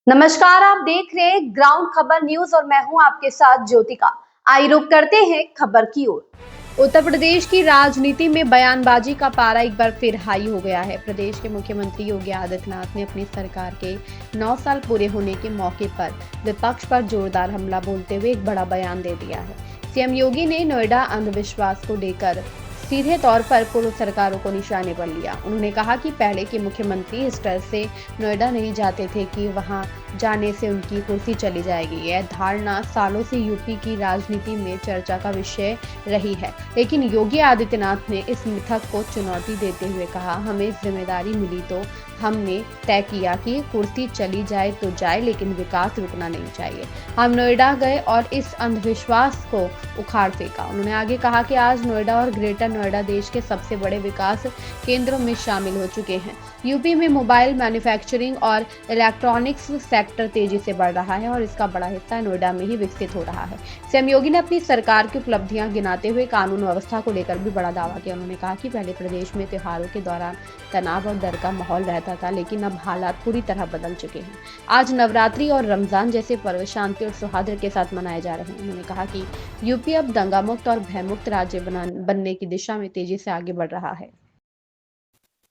नमस्कार, आप देख रहे हैं ग्राउंड खबर न्यूज और मैं हूं आपके साथ ज्योतिका। आइए रुक करते हैं खबर की ओर। उत्तर प्रदेश की राजनीति में बयानबाजी का पारा एक बार फिर हाई हो गया है। प्रदेश के मुख्यमंत्री योगी आदित्यनाथ ने अपनी सरकार के 9 साल पूरे होने के मौके पर विपक्ष पर जोरदार हमला बोलते हुए एक बड़ा बयान दे दिया है। सीएम योगी ने नोएडा अंधविश्वास को लेकर सीधे तौर पर पूर्व सरकारों को निशाने पर लिया। उन्होंने कहा कि पहले के मुख्यमंत्री इस डर से नोएडा नहीं जाते थे कि वहां जाने से उनकी कुर्सी चली जाएगी। यह धारणा सालों से यूपी की राजनीति में चर्चा का विषय रही है, लेकिन योगी आदित्यनाथ ने इस मिथक को चुनौती देते हुए कहा, हमें जिम्मेदारी मिली तो हमने तय किया कि कुर्सी चली जाए तो जाए, लेकिन विकास रुकना नहीं चाहिए। हम नोएडा गए और इस अंधविश्वास को उखाड़ फेंका। उन्होंने आगे कहा कि आज नोएडा और ग्रेटर नोएडा देश के सबसे बड़े विकास केंद्रों में शामिल हो चुके हैं। यूपी में मोबाइल मैन्युफैक्चरिंग और इलेक्ट्रॉनिक्स सेक्टर तेजी से बढ़ रहा है और इसका बड़ा हिस्सा नोएडा में ही विकसित हो रहा है। सीएम योगी ने अपनी सरकार की उपलब्धियां गिनाते हुए कानून व्यवस्था को लेकर भी बड़ा दावा किया। उन्होंने कहा कि पहले प्रदेश में त्योहारों के दौरान तनाव और डर का माहौल रहता था, लेकिन अब हालात पूरी तरह बदल चुके हैं। आज नवरात्रि और रमजान जैसे पर्व शांति और सौहार्द के साथ मनाए जा रहे हैं। उन्होंने कहा कि यूपी अब दंगा मुक्त और भयमुक्त राज्य बनने की दिशा में तेजी से आगे बढ़ रहा है।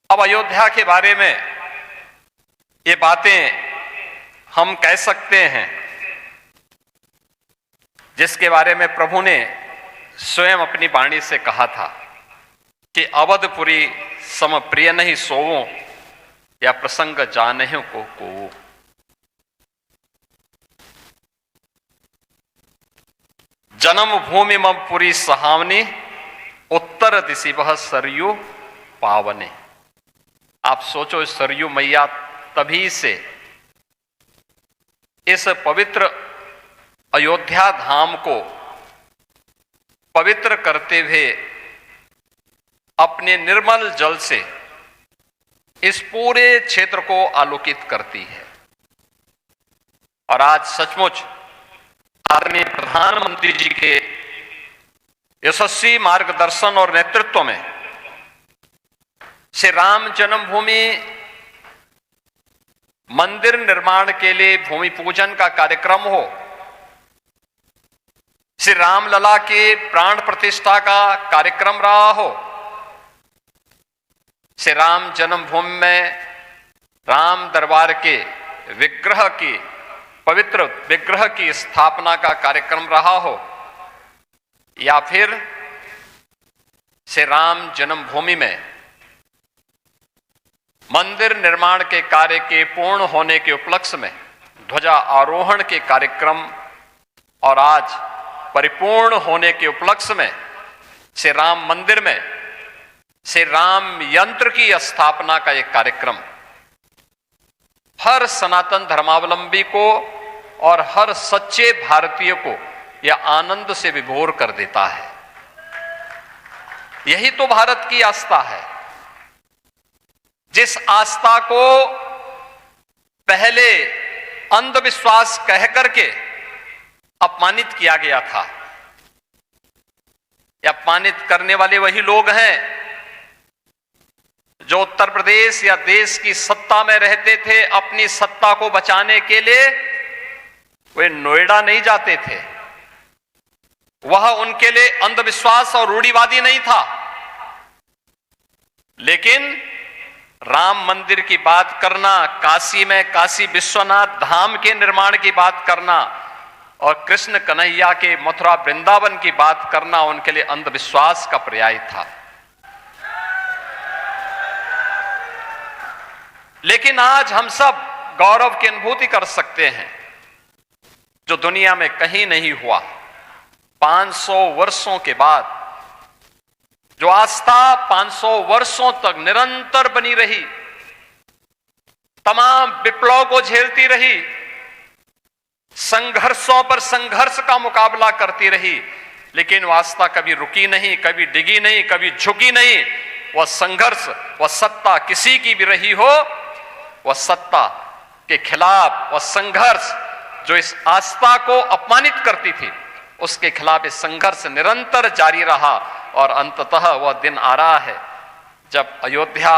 अब अयोध्या के बारे में ये बातें हम कह सकते हैं जिसके बारे में प्रभु ने स्वयं अपनी वाणी से कहा था कि अवधपुरी सम प्रिय नहीं सोवो, या प्रसंग जानहु को जन्म भूमि मम पुरी सहावनी, उत्तर दिशि वह सरयू पावने। आप सोचो, सरयू मैया तभी से इस पवित्र अयोध्या धाम को पवित्र करते हुए अपने निर्मल जल से इस पूरे क्षेत्र को आलोकित करती है। और आज सचमुच आदरणीय प्रधानमंत्री जी के यशस्वी मार्गदर्शन और नेतृत्व में श्री राम जन्मभूमि मंदिर निर्माण के लिए भूमि पूजन का कार्यक्रम हो, श्री रामलला के प्राण प्रतिष्ठा का कार्यक्रम रहा हो, श्री राम जन्मभूमि में राम दरबार के विग्रह की पवित्र विग्रह की स्थापना का कार्यक्रम रहा हो, या फिर श्री राम जन्मभूमि में मंदिर निर्माण के कार्य के पूर्ण होने के उपलक्ष्य में ध्वजा आरोहण के कार्यक्रम और आज परिपूर्ण होने के उपलक्ष्य में श्री राम मंदिर में श्री राम यंत्र की स्थापना का एक कार्यक्रम हर सनातन धर्मावलंबी को और हर सच्चे भारतीय को यह आनंद से विभोर कर देता है। यही तो भारत की आस्था है, जिस आस्था को पहले अंधविश्वास कह करके अपमानित किया गया था। यह अपमानित करने वाले वही लोग हैं जो उत्तर प्रदेश या देश की सत्ता में रहते थे। अपनी सत्ता को बचाने के लिए वे नोएडा नहीं जाते थे। वह उनके लिए अंधविश्वास और रूढ़िवादी नहीं था, लेकिन राम मंदिर की बात करना, काशी में काशी विश्वनाथ धाम के निर्माण की बात करना और कृष्ण कन्हैया के मथुरा वृंदावन की बात करना उनके लिए अंधविश्वास का पर्याय था। लेकिन आज हम सब गौरव की अनुभूति कर सकते हैं जो दुनिया में कहीं नहीं हुआ। 500 वर्षों के बाद जो आस्था 500 वर्षों तक निरंतर बनी रही, तमाम विप्लव को झेलती रही, संघर्षों पर संघर्ष का मुकाबला करती रही, लेकिन वह आस्था कभी रुकी नहीं, कभी डिगी नहीं, कभी झुकी नहीं। वह संघर्ष, वह सत्ता किसी की भी रही हो, वह सत्ता के खिलाफ वह संघर्ष जो इस आस्था को अपमानित करती थी, उसके खिलाफ इस संघर्ष निरंतर जारी रहा। और अंततः वह दिन आ रहा है जब अयोध्या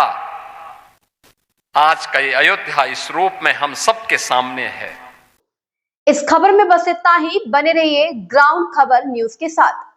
आज का ये अयोध्या इस रूप में हम सबके सामने है। इस खबर में बस इतना ही। बने रहिए ग्राउंड खबर न्यूज के साथ।